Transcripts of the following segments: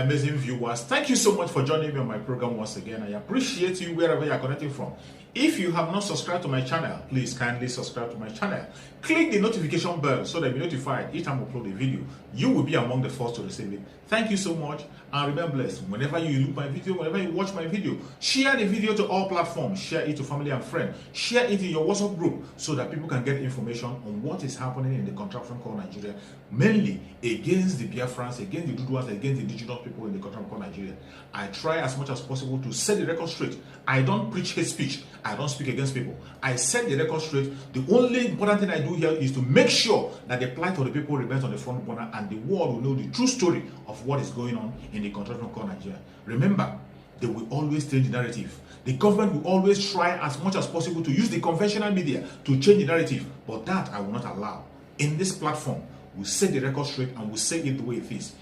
my amazing viewers. Thank you so much for joining me on my program once again. I appreciate you wherever you are connecting from. If you have not subscribed to my channel, please kindly subscribe to my channel. Click the notification bell so that you'll be notified each time I upload a video. You will be among the first to receive it. Thank you so much and remember blessed. Whenever you look my video, whenever you watch my video, share the video to all platforms. Share it to family and friends. Share it in your WhatsApp group so that people can get information on what is happening in the contraption called Nigeria, mainly against the Biafrans, against the Duduas, against the indigenous people in the contraption called Nigeria. I try as much as possible to set the record straight. I don't preach hate speech. I don't speak against people. I set the record straight. The only important thing I do here is to make sure that the plight of the people remains on the front burner and the world will know the true story of what is going on in the contraption called Nigeria. Remember, they will always change the narrative. The government will always try as much as possible to use the conventional media to change the narrative, but that I will not allow. In this platform, we'll set the record straight and we'll say it the way it is.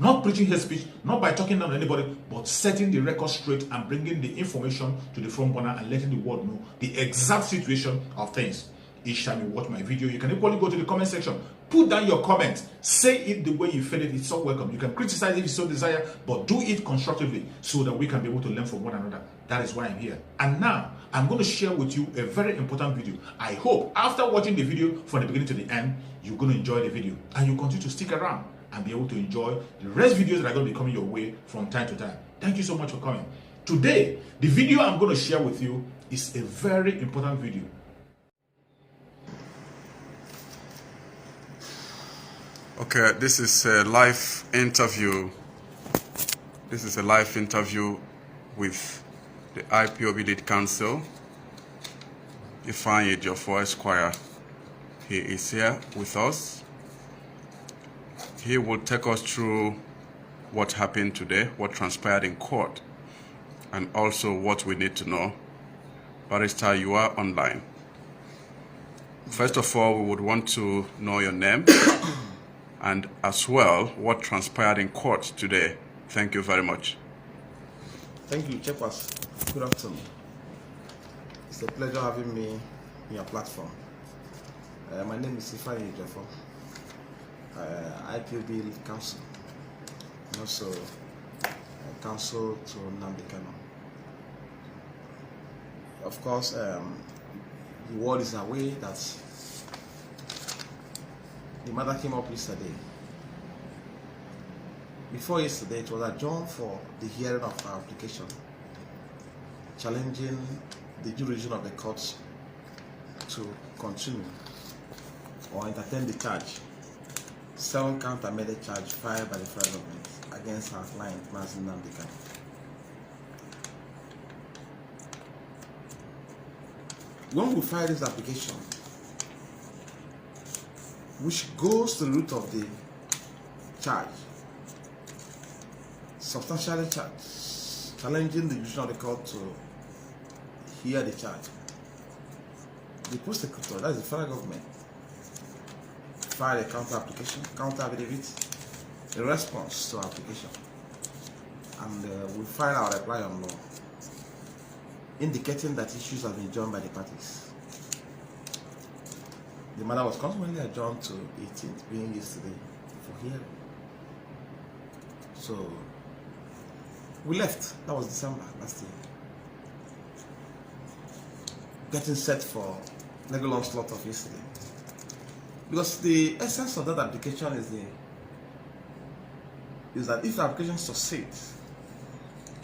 Not preaching hate speech, not by talking down to anybody, but setting the record straight and bringing the information to the front burner and letting the world know the exact situation of things. Each time you watch my video, you can equally go to the comment section, put down your comment, say it the way you feel it. It's so welcome. You can criticize if you so desire, but do it constructively so that we can be able to learn from one another. That is why I'm here. And now, I'm going to share with you a very important video. I hope after watching the video from the beginning to the end, you're going to enjoy the video and you continue to stick around and be able to enjoy the rest videos that are going to be coming your way from time to time. Thank you so much for coming. Today, the video I'm going to share with you is a very important video. Okay, this is a live interview. This is a live interview with the IPOB lead counsel, Ifeanyi Ejiofor Esquire. He is here with us. He will take us through what happened today, what transpired in court, and also what we need to know. Barrister, you are online. First of all, we would want to know your name and as well what transpired in court today. Thank you very much. Thank you, Chepas. Good afternoon. It's a pleasure having me in your platform. My name is Ifeanyi Ejiofor, IPOB lead counsel, and also counsel to Nnamdi Kanu. Of course, the world is aware that the matter came up yesterday. Before yesterday, it was adjourned for the hearing of our application challenging the jurisdiction of the courts to continue or entertain the charge, 7-count amended charge filed by the federal government against our client Mazi Nnamdi Kanu. When we file this application, which goes to the root of the charge, substantially charged, challenging the jurisdiction of the court to hear the charge, the prosecutor, that is the federal government, filed a counter application, counter affidavit, a response to our application, and we filed our reply on law, indicating that issues have been joined by the parties. The matter was consequently adjourned to 18th, being yesterday, for hearing. So we left. That was December last year. Getting set for legal onslaught of yesterday. Because the essence of that application is that if the application succeeds,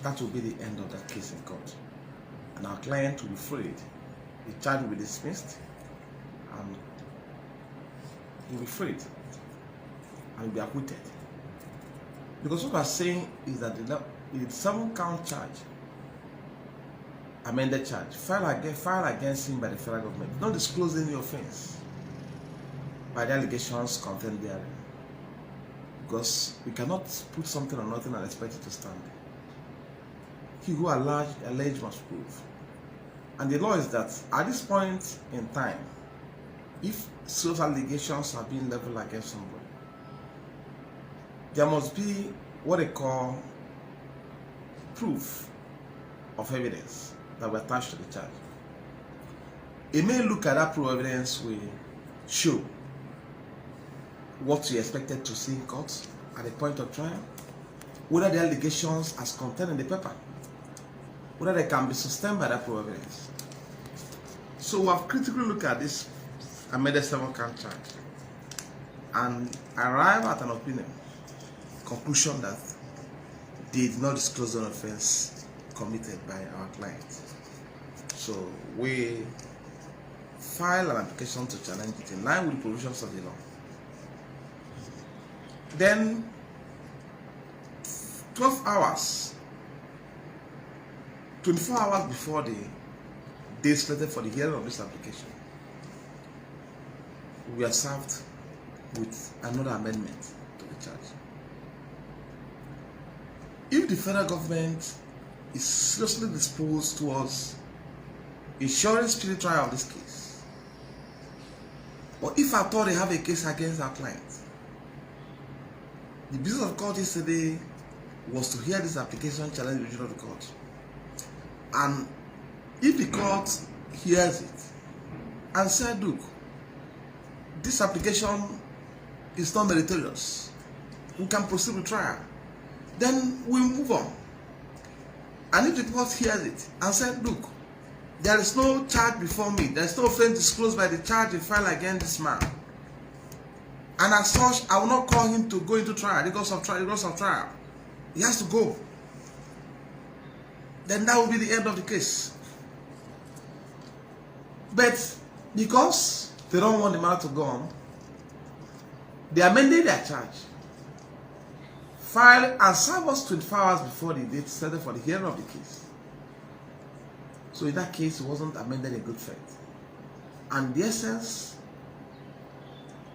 that will be the end of that case in court. And our client will be freed. The charge will be dismissed and he will be freed and be acquitted. Because what we are saying is that the 7-count charge, amended charge, filed against him by the federal government, not disclose any offense by the allegations contained therein. Because we cannot put something on nothing and expect it to stand. He who alleged must prove. And the law is that at this point in time, if such allegations are being leveled against somebody, there must be what they call proof of evidence that will attach to the charge. It may look at that proof of evidence will show what you expected to see in court at the point of trial, whether the allegations as contained in the paper, whether they can be sustained by that probabilities. So we have critically looked at this amended 7-count charge and arrived at an opinion, conclusion that they did not disclose an offense committed by our client. So we file an application to challenge it in line with the provisions of the law. Then 12 hours, 24 hours before the day slated for the hearing of this application, we are served with another amendment to the charge. If the federal government is seriously disposed towards ensuring speedy trial of this case, or if at all they have a case against our client, the business of the court yesterday was to hear this application challenge the decision of the court. And if the court hears it and said, look, this application is not meritorious, we can proceed with trial, then we move on. And if the court hears it and said, look, there is no charge before me, there is no offense disclosed by the charge you filed against this man, and as such, I will not call him to go into trial because of trial. He has to go. Then that will be the end of the case. But because they don't want the matter to go on, they amended their charge, filed and served us 24 hours before the date set for the hearing of the case. So in that case, it wasn't amended in good faith. And the essence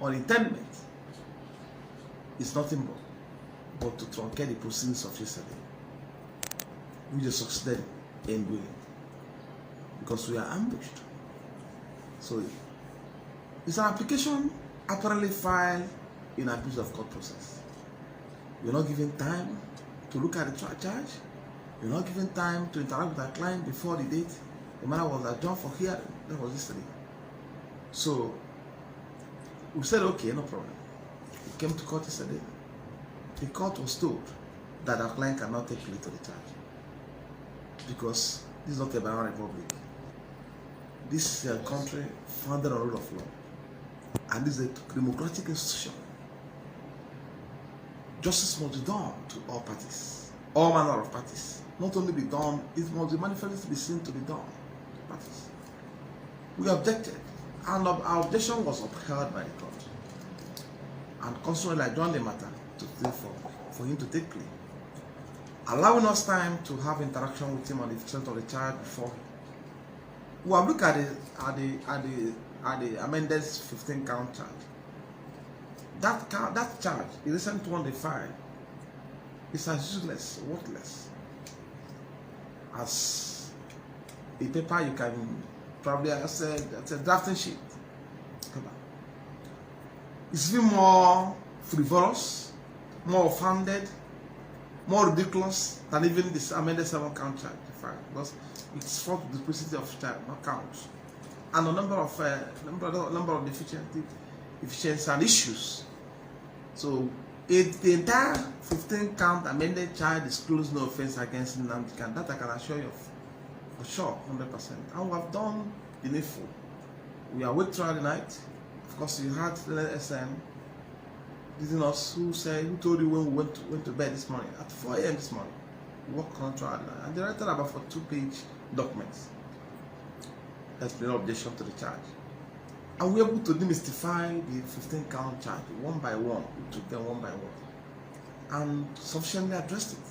or intendment is nothing but to truncate the proceedings of yesterday, which they succeeded in doing, because we are ambushed. So it's an application apparently filed in abuse of court process. You're not given time to look at the charge. You're not given time to interact with our client before the date. The matter was adjourned for hearing. That was yesterday. So we said, okay, no problem. We came to court yesterday. The court was told that our client cannot take plea to the charge because this is not a banana republic. This is a country founded on the rule of law, and this is a democratic institution. Justice must be done to all parties, all manner of parties. Not only be done, it must be manifestly be seen to be done to parties. We objected, and our objection was upheld by the court, and consequently adjourned the matter for him to take plea, allowing us time to have interaction with him on the extent of the charge before. We have looked at the amended 15-count charge. That charge, the recent one they filed, is as useless, worthless as a paper you can probably as a drafting sheet. It's even more frivolous, more offended, more ridiculous than even this amended 7-count charge, because it's for the duplicity of child, not counts, and a number of deficiencies and issues. So the entire 15-count amended charge disclosed no offense against Nnamdi Kanu. That I can assure you for sure, 100%. And we have done the needful. We are awake throughout the night. Of course, you had the SM leading us who told you when we went to bed this morning at 4 a.m. this morning. We worked on throughout the night, and they wrote about 42-page documents. That's the objection to the charge. And we were able to demystify the 15-count charge one by one. We took them one by one and sufficiently addressed it.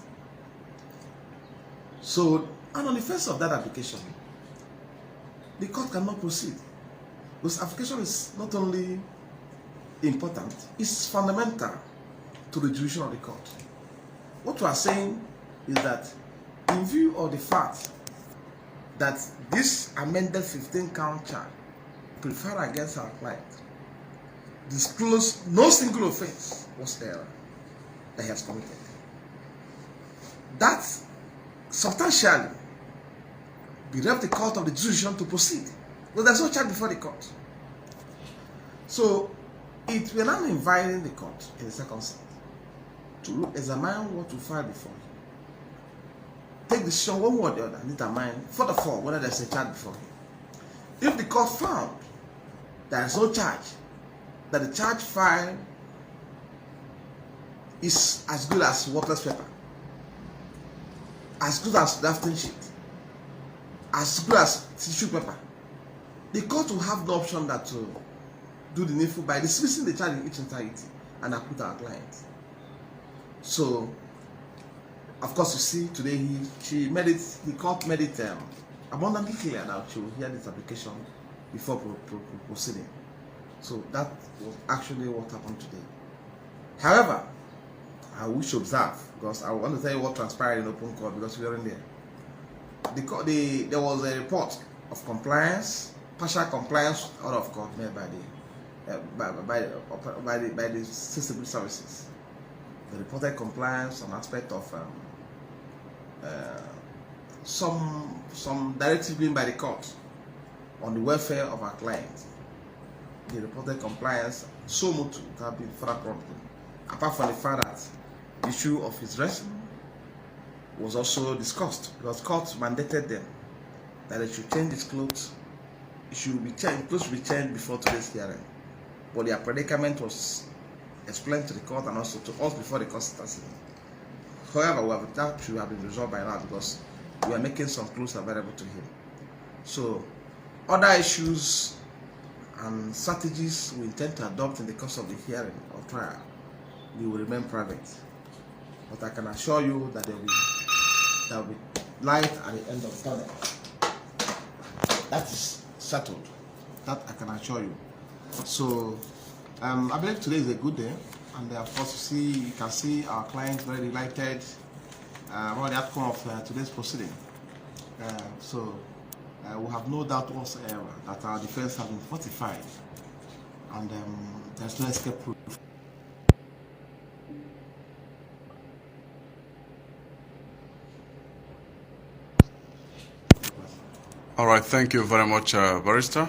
So, and on the face of that application, the court cannot proceed. Because application is not only important, it's fundamental to the jurisdiction of the court. What we are saying is that in view of the fact that this amended 15-count charge preferred against our client disclosed no single offense whatsoever that he has committed, that substantially bereft the court of the jurisdiction to proceed, because there's no charge before the court. So we are now inviting the court in the circumstance to look, examine what you filed before. Take decision one way or the other, and determine, first of all, whether there's a charge before him. If the court found there is no charge, that the charge filed is as good as worthless paper, as good as drafting sheet, as good as tissue paper, the court will have no option than to do the needful by dismissing the charge in its entirety and acquit our client. So, of course, you see, today the court made it abundantly clear that she will hear this application before proceeding. So that was actually what happened today. However, I wish to observe, because I want to tell you what transpired in open court, because we weren't there. There was a report of compliance, partial compliance out of court made by the civil services. They reported compliance on aspect of some directive given by the court on the welfare of our client. They reported compliance so much to have been further prompted. Apart from the fact that the issue of his dressing was also discussed, because court mandated them that they should change his clothes. It should be changed. Clothes should be changed before today's hearing. But their predicament was explained to the court and also to us before the court started. However, that should have been resolved by now, because we are making some clothes available to him. So, other issues and strategies we intend to adopt in the course of the hearing or trial, we will remain private. But I can assure you that there will be light at the end of the tunnel. That is settled. That I can assure you. So, I believe today is a good day, and of course, you can see our client very delighted about the outcome of today's proceeding. We have no doubt whatsoever that our defense has been fortified, and there's no escape proof. All right, thank you very much, Barrister.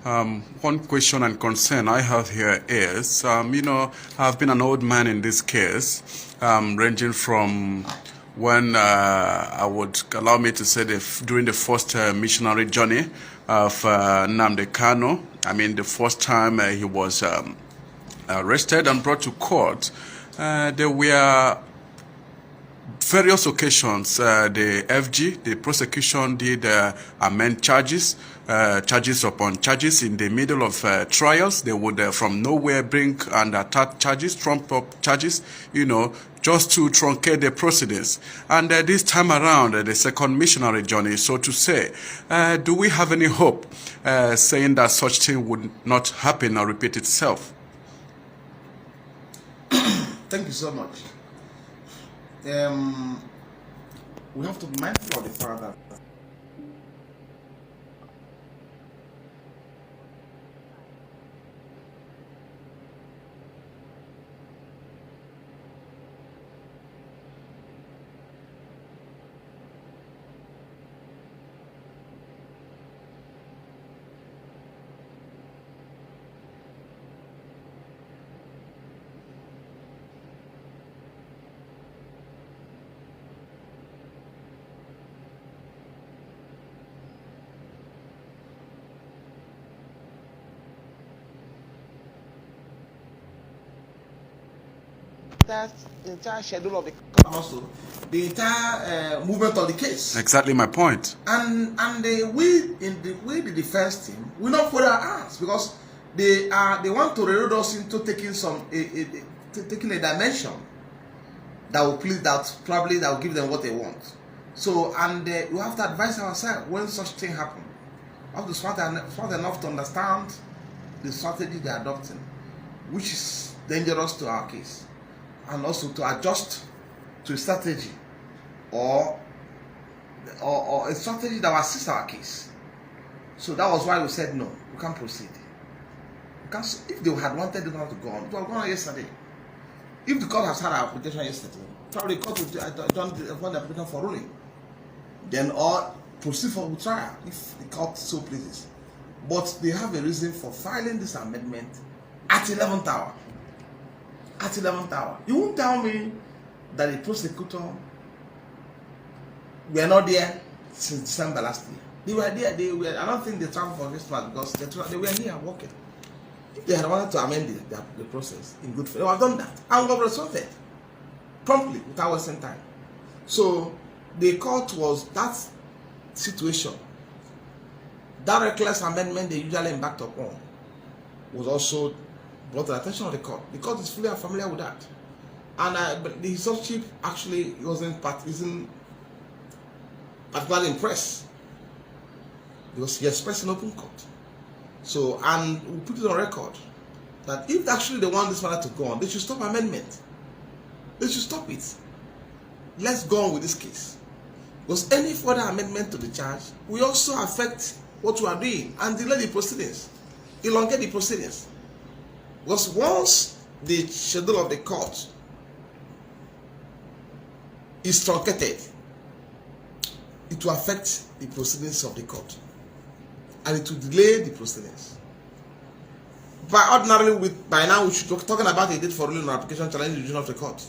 One question and concern I have here is, I've been an old man in this case, ranging from when I would allow me to say during the first missionary journey of Nnamdi Kanu. I mean, the first time he was arrested and brought to court, there were various occasions, the FG, the prosecution did amend charges, charges upon charges. In the middle of trials, they would from nowhere bring and attack charges, trump up charges, just to truncate the proceedings. And this time around, the second missionary journey, so to say, do we have any hope saying that such thing would not happen or repeat itself? Thank you so much. We have to be mindful of the fact that the entire schedule of the court, also the entire movement of the case. Exactly my point. And the defense team will not put our hands, because they want to reload us into taking taking a dimension that will please, that will give them what they want. So, and we have to advise ourselves when such thing happen. We have to smart enough to understand the strategy they are adopting, which is dangerous to our case, and also to adjust to a strategy or a strategy that will assist our case. So that was why we said no, we can't proceed. Because if they had wanted them to go on, it would have gone on yesterday. If the court has had our application yesterday, probably the court would have done the application for ruling, then or proceed for trial if the court so pleases. But they have a reason for filing this amendment at 11th hour. At 11th hour. You won't tell me that the prosecutor were not there since December last year. They were there. I don't think they traveled for Christmas because they were here working. If they had wanted to amend the process in good faith, they would have done that and would have resolved it promptly without wasting time. So the court was that situation. That reckless amendment they usually embarked upon was also brought to the attention of the court. The court is fully familiar with that. And but the historian actually isn't particularly impressed because he expressed in open court. So, and we put it on record that if actually they want this matter to go on, they should stop amendment. They should stop it. Let's go on with this case. Because any further amendment to the charge will also affect what we are doing and delay the proceedings, elongate the proceedings. Because once the schedule of the court is truncated, it will affect the proceedings of the court and it will delay the proceedings. By now we should be talking about a date for ruling on application challenging the decision of the court.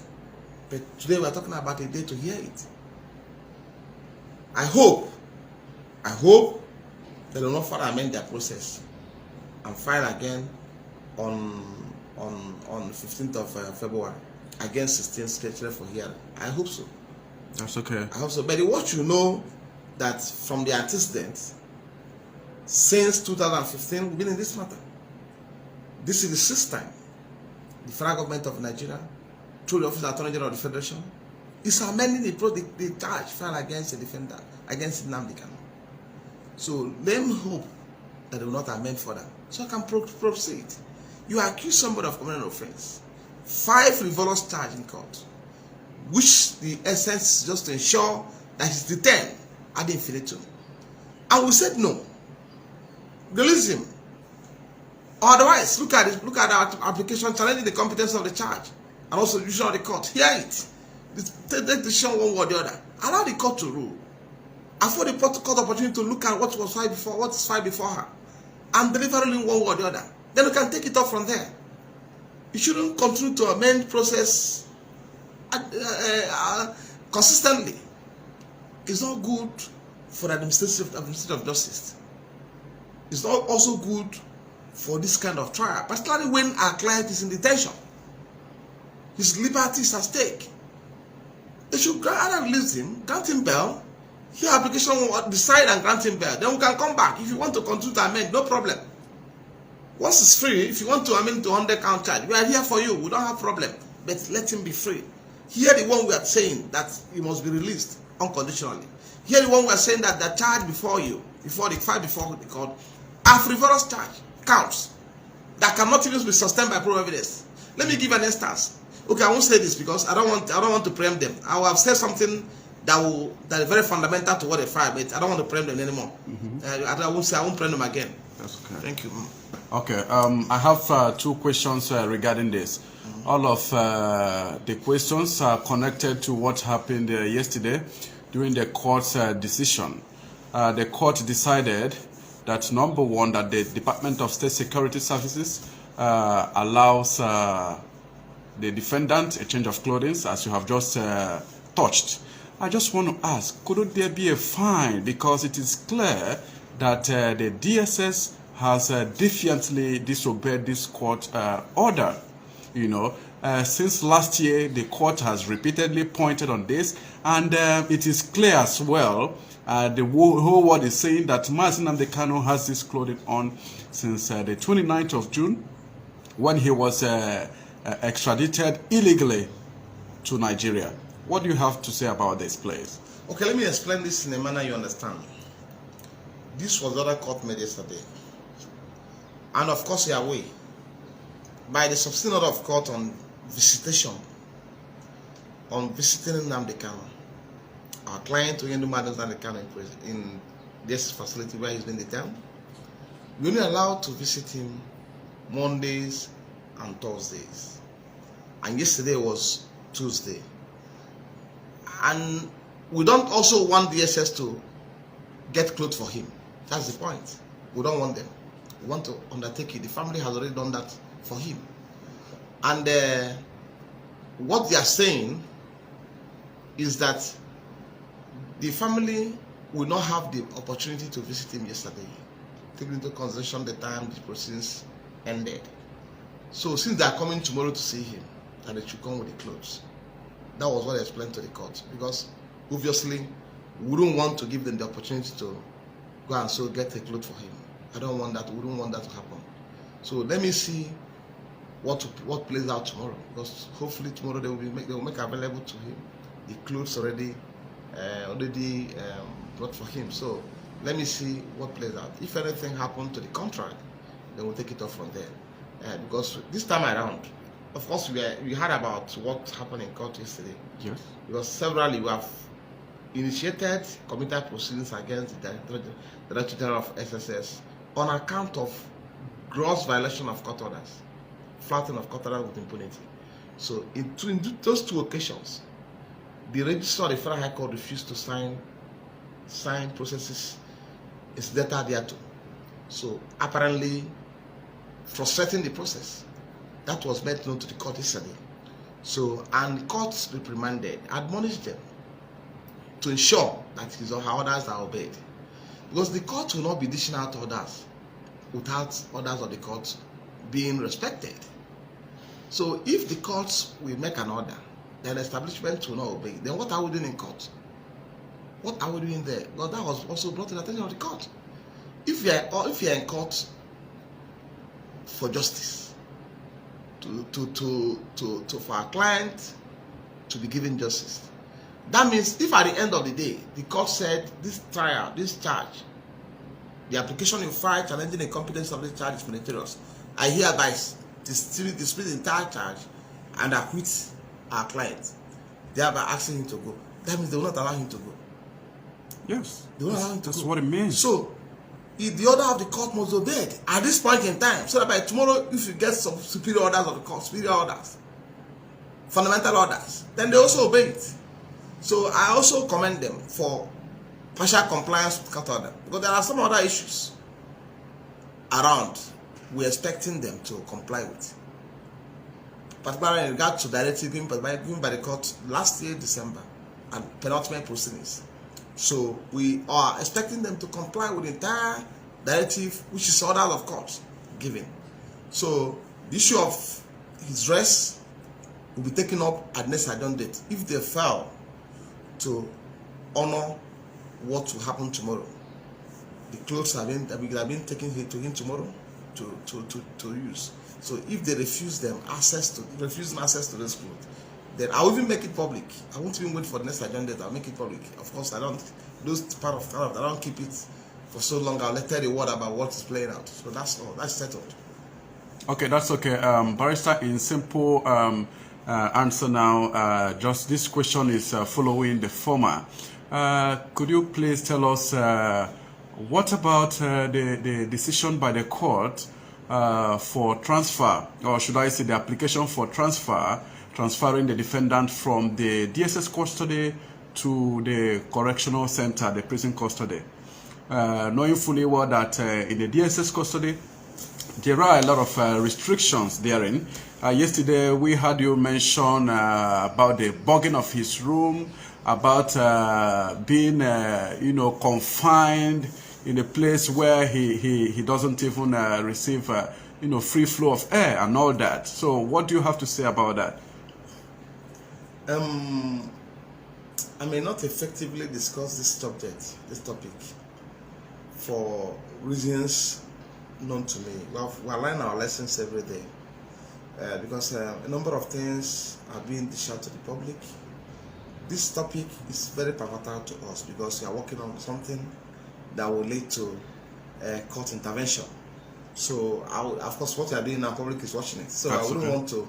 But today we are talking about a date to hear it. I hope they will not further amend their process and file again on 15th of February against 16 scheduled for hearing. I hope so. That's okay. I hope so. But what you know that from the antecedents, since 2015, we've been in this matter. This is the sixth time the federal government of Nigeria, through the Office of the Attorney General of the Federation, is amending the charge filed against the defender, against Nnamdi Kanu. So let me hope that they will not amend further, so I can proceed. You accuse somebody of committing an offense, 5 frivolous charges in court, which the essence is just to ensure that he's detained ad infinitum. And we said no. Release him. Otherwise, look at our application challenging the competence of the charge and also the decision of the court. Hear it. Take the decision one way or the other. Allow the court to rule. Afford the court opportunity to look at what was filed before her and deliver ruling one way or the other. Then we can take it up from there. You shouldn't continue to amend process consistently. It's not good for the administrative justice. It's not also good for this kind of trial, particularly when our client is in detention. His liberty is at stake. They should either release him, grant him bail, hear application, decide and grant him bail. Then we can come back. If you want to continue to amend, no problem. Once it's free, if you want to amend to 100-count charge, we are here for you. We don't have problem. But let him be free. Here the one we are saying that he must be released unconditionally. Here the one we are saying that the charge before you, before the court, are frivolous charge, counts, that cannot even be sustained by proof evidence. Let me give an instance. Okay, I won't say this because I don't want to preempt them. I will have said something that is very fundamental to what they file, but I don't want to preempt them anymore. I won't preempt them again. That's okay. Thank you. Okay. I have 2 questions regarding this. All of the questions are connected to what happened yesterday during the court's decision. The court decided that number 1, that the Department of State Security Services allows the defendant a change of clothing, as you have just touched. I just want to ask, couldn't there be a fine, because it is clear that the DSS has defiantly disobeyed this court order? You know, since last year, the court has repeatedly pointed on this, and it is clear as well. The whole world is saying that Mazi Nnamdi Kanu has this clothing on since the 29th of June, when he was extradited illegally to Nigeria. What do you have to say about this, please? Okay, let me explain this in a manner you understand. This was the other court made yesterday. And of course, you are aware, by the substantive order of court on visiting Nnamdi Kanu, our client, Mazi Nnamdi Kanu, in this facility where he's been detained, we only allowed to visit him Mondays and Thursdays. And yesterday was Tuesday. And we don't also want DSS to get clothes for him. That's the point. We don't want them. We want to undertake it. The family has already done that for him. And what they are saying is that the family will not have the opportunity to visit him yesterday, taking into consideration the time the proceedings ended. So since they are coming tomorrow to see him, and they should come with the clothes. That was what I explained to the court, because obviously we don't want to give them the opportunity to go and so get a clothes for him. I don't want that. We don't want that to happen. So let me see what plays out tomorrow, because hopefully tomorrow they will make available to him the clothes already brought for him. So let me see what plays out. If anything happened to the contract, then we'll take it off from there. Because this time around, of course, we heard about what happened in court yesterday. Yes. Because severally we have initiated committed proceedings against the Director General of SSS on account of gross violation of court orders, flouting of court orders with impunity. So in those two occasions, the registrar of the Federal High Court refused to sign processes incidental thereto. So apparently frustrating the process. That was made known to the court yesterday. So, and the court reprimanded, admonished them to ensure that his or her orders are obeyed. Because the court will not be dishing out orders without orders of the court being respected. So if the courts will make an order, then the establishment will not obey, then what are we doing in court? What are we doing there? Because that was also brought to the attention of the court. If you are in court for justice, for our client to be given justice, that means if at the end of the day the court said this trial, this charge, the application you filed challenging the competence of the charge is meritorious, I hereby dispute the entire charge and acquit our client, thereby asking him to go. That means they will not allow him to go. Yes, they will not allow him to go. That's what it means. So if the order of the court must be obeyed at this point in time, so that by tomorrow, if you get some superior orders of the court, superior orders, fundamental orders, then they also obey it. So I also commend them for partial compliance with court order, because there are some other issues around we're expecting them to comply with, particularly in regard to directive given by the court last year December and penultimate proceedings. So we are expecting them to comply with the entire directive, which is order of court given. So the issue of his rest will be taken up at next adjourned date if they fail to honor what will happen tomorrow. The clothes have been taken here to him tomorrow to use. So if they refuse them access to this clothes, then I will even make it public. I won't even wait for the next agenda. I'll make it public. Of course, I don't keep it for so long. I'll tell the world about what is playing out. So that's all. That's settled. Okay, that's okay. Barrister, in simple answer now, just this question is following the former. Could you please tell us what about the decision by the court for transfer, or should I say the application for transferring the defendant from the DSS custody to the correctional center, the prison custody? Knowing fully well that in the DSS custody, there are a lot of restrictions therein. Yesterday, we had you mention about the bugging of his room, about being, confined in a place where he doesn't even receive, free flow of air and all that. So, what do you have to say about that? I may not effectively discuss this topic, for reasons known to me. We're learning our lessons every day, because a number of things are being dished out to the public. This topic is very pivotal to us because we are working on something that will lead to court intervention. So, of course, what we are doing now, public is watching it. So, I wouldn't want to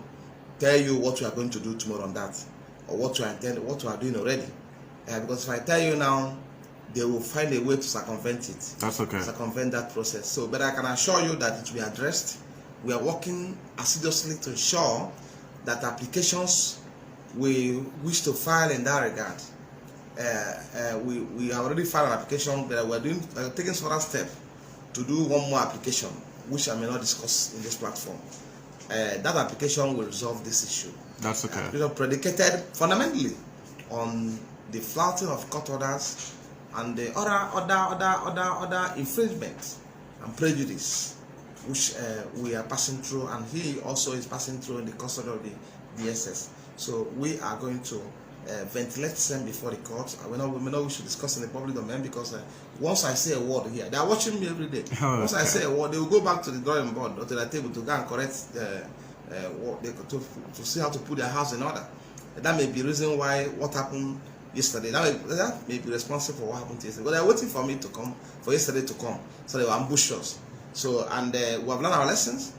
tell you what we are going to do tomorrow on that, or what we are doing already. Because if I tell you now, they will find a way to circumvent it. That's okay. Circumvent that process. So, but I can assure you that it will be addressed. We are working assiduously to ensure that applications we wish to file in that regard. We have already filed an application, but we're taking further step to do one more application, which I may not discuss in this platform. That application will resolve this issue. That's okay. Predicated fundamentally on the flouting of court orders and the other infringements and prejudice which we are passing through, and he also is passing through in the custody of the DSS. So we are going to ventilate them before the court. We know we should discuss in the public domain, because once I say a word here, they are watching me every day. Once I say a word, they will go back to the drawing board or to the table to go and correct to see how to put their house in order. That may be the reason why what happened yesterday. That may be responsible for what happened yesterday. But they are waiting for me to come, for yesterday to come. So they will ambush us. So, and we have learned our lessons.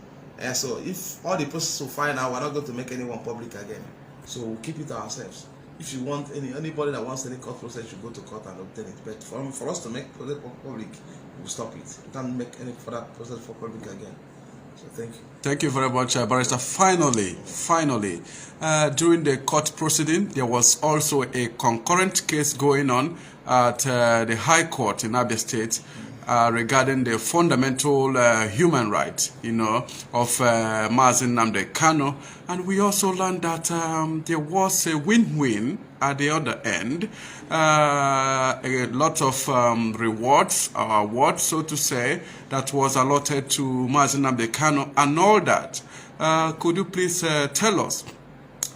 So if all the process will find out, we're not going to make anyone public again. So we'll keep it to ourselves. If you want anybody that wants any court process, should go to court and obtain it. But for us to make public, we'll stop it. We can't make any further process for public again. So thank you. Thank you very much, Barrister. Finally, during the court proceeding, there was also a concurrent case going on at the High Court in Abia State regarding the fundamental human right, of Mazi Nnamdi Kanu. And we also learned that there was a win-win at the other end. A lot of rewards, or awards, so to say, that was allotted to Mazi Nnamdi Kanu and all that. Could you please tell us,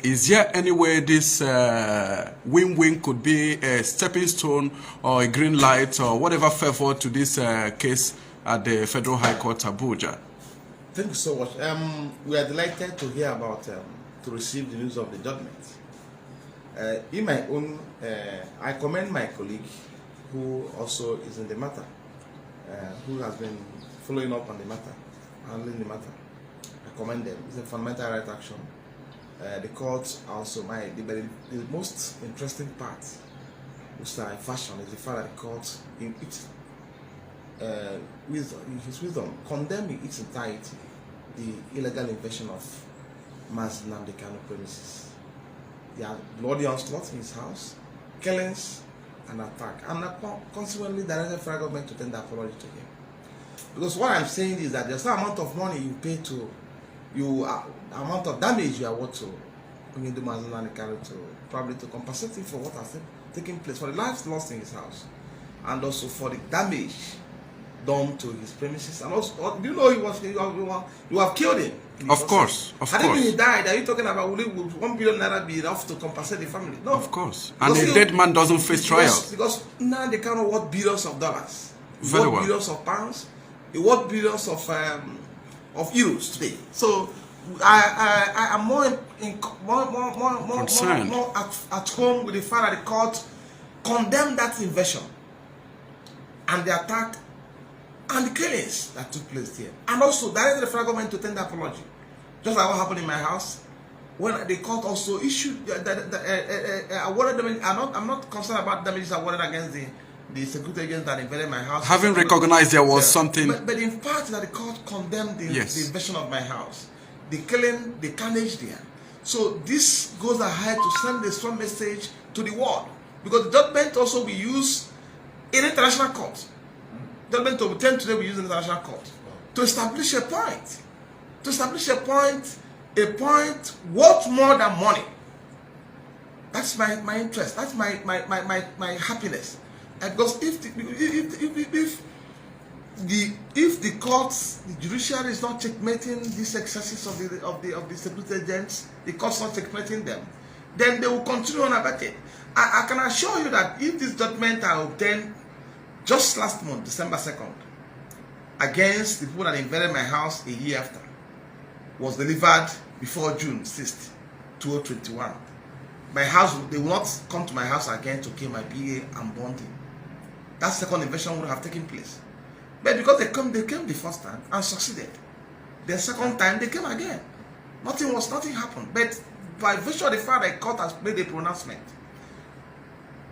is there any way this win-win could be a stepping stone or a green light or whatever favor to this case at the Federal High Court, Abuja? Thank you so much. We are delighted to hear about, to receive the news of the judgment. In my own, I commend my colleague who also is in the matter, who has been following up on the matter, handling the matter. I commend them. It's a fundamental right action. The court also, the most interesting part, Mr. Ifeanyi, is the fact that the court, in his wisdom, condemned in its entirety the illegal invasion of Mazi Nnamdi Kanu premises. There are bloody onslaught in his house, killings, and attack, and consequently directed federal government to tender apology to him. Because what I'm saying is that there's no amount of money you pay to, amount of damage you are what to bring into Mazi Nnamdi Kanu to probably to compensate him for what has taken place, for the lives lost in his house, and also for the damage done to his premises. And also, do you know you have killed him? Of course. And even he died, are you talking about will 1 billion naira be enough to compensate the family? No. Of course. And a dead man doesn't face trial. Because now they cannot worth billions of dollars. Very well. Billions of pounds. It worth billions of euros today. So I am more at home with the fact that the court condemned that invasion and the attack and the killings that took place here, and also directed the federal government to tender apology, just like what happened in my house when the court also issued awarded damage. I'm not concerned about damages awarded against the security agents that invaded my house. Having recognized there was something, but in fact that the court condemned the invasion of my house, the killing, the carnage there. So this goes ahead to send a strong message to the world, because the judgment also be used in international court. Judgment to obtain today we use in the international court to establish a point. To establish a point worth more than money. That's my interest. That's my happiness. And because if the courts, the judiciary is not checkmating these excesses of the security agents, the courts not checkmating them, then they will continue on about it. I can assure you that if this judgment are obtained just last month, December 2nd, against the people that invaded my house a year after, was delivered before June 6th, 2021. My house, they will not come to my house again to kill my PA and bond him. That second invasion would have taken place. But because they came the first time and succeeded. The second time they came again. Nothing happened. But by virtue of the fact that the court has made a pronouncement,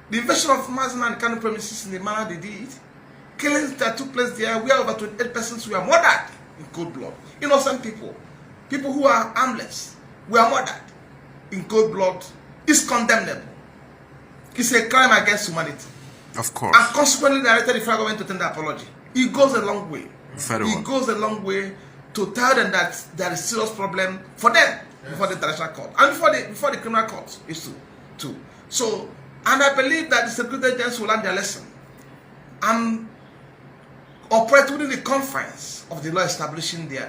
the invasion of Mazi Nnamdi Kanu premises in the manner they did, killings that took place there, where over 28 persons were murdered in cold blood. Innocent people who are harmless, were murdered in cold blood, is condemnable. It's a crime against humanity. Of course. And consequently directed the federal government to tender apology. It goes a long way. It goes a long way to tell them that there is serious problem for them before the international court and before the criminal court is too. So, and I believe that the security agents will learn their lesson and operate within the confines of the law establishing the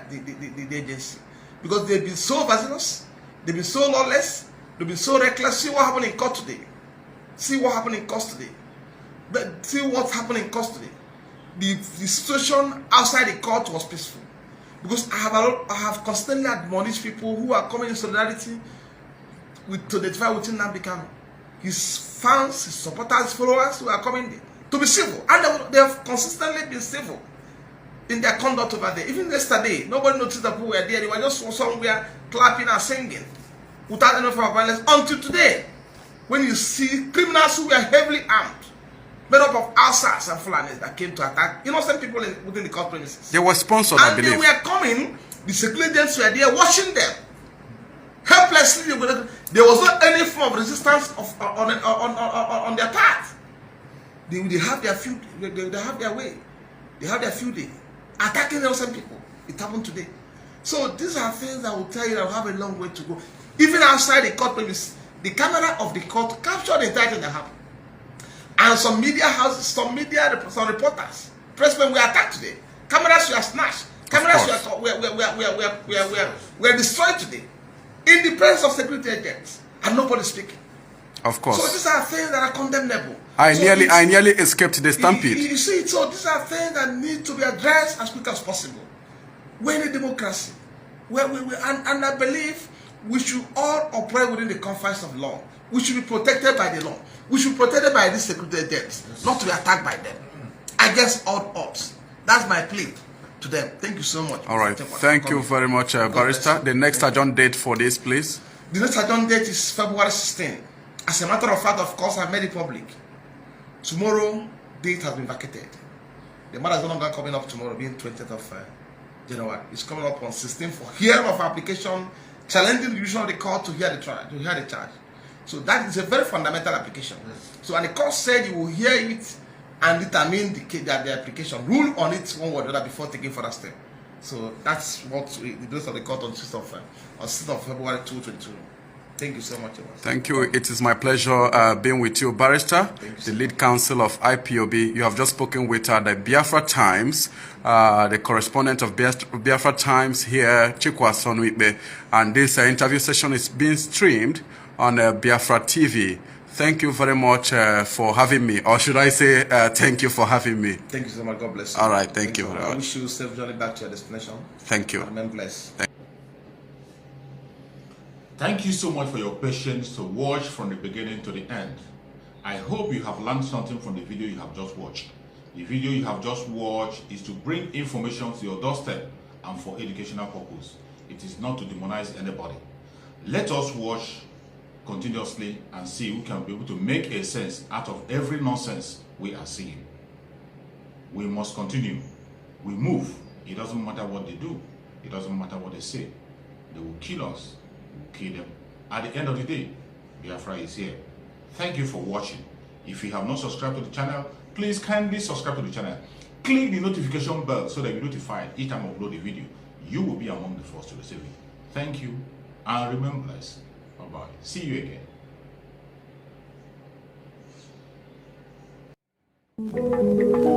agency. Because they've been so vociferous, they've been so lawless, they've been so reckless. See what happened in court today. See what happened in custody. But see what's happened in custody. The situation outside the court was peaceful. Because I have constantly admonished people who are coming in solidarity to identify with Nnamdi Kanu. His fans, his supporters, his followers who are coming there to be civil. And they have consistently been civil in their conduct over there. Even yesterday, nobody noticed that people were there. They were just somewhere clapping and singing without any form of violence. Until today, when you see criminals who were heavily armed, made up of Alsas and Fulanis that came to attack innocent people within the court premises. They were sponsored, I believe. And they were coming, the security agents were there watching them. Helplessly, there was not any form of resistance on their part. They have their few, they have their way. They have their few days. Attacking innocent people. It happened today. So these are things that will tell you that we have a long way to go. Even outside the court premises, the camera of the court captured the entire thing that happened. And some media houses, some reporters, pressmen were attacked today. Cameras were snatched. Cameras were destroyed today. In the presence of security agents. And nobody speaking. Of course. So these are things that are condemnable. I nearly escaped the stampede. You see, so these are things that need to be addressed as quick as possible. We're in a democracy. And I believe we should all operate within the confines of law. We should be protected by the law. We should be protected by these security agents, not to be attacked by them. Against all odds. That's my plea to them. Thank you so much. All right. Thank you very much, Barrister. The next adjourned date for this, please. The next adjourned date is February 16. As a matter of fact, of course, I've made it public. Tomorrow, date has been vacated. The matter is no longer coming up tomorrow, being 20th of January. It's coming up on 16th for hearing of application, challenging the decision of the court to hear the charge. So that is a very fundamental application. Yes. So, and the court said you will hear it and determine the application, rule on it one way or the other before taking further step. So that's what the date of the court on 6th of February 2022. Thank you so much. Thank you. It is my pleasure being with you, Barrister, the lead counsel of IPOB. You have just spoken with the Biafra Times, the correspondent of Biafra Times here, Chikwa Sonwibe, and this interview session is being streamed on Biafra TV. Thank you very much for having me, or should I say thank you for having me. Thank you so much. God bless you. All right. Thank you very much. I wish you a safe journey back to your destination. Thank you. And remain blessed. Thank you so much for your patience to watch from the beginning to the end. I hope you have learned something from the video you have just watched. The video you have just watched is to bring information to your doorstep and for educational purpose. It is not to demonize anybody. Let us watch continuously and see who can be able to make a sense out of every nonsense we are seeing. We must continue. We move. It doesn't matter what they do. It doesn't matter what they say. They will kill us. Kill them. At the end of the day, Biafra is here. Thank you for watching. If you have not subscribed to the channel, please kindly subscribe to the channel. Click the notification bell so that you're notified each time I upload a video. You will be among the first to receive it. Thank you and remain blessed. Bye-bye. See you again.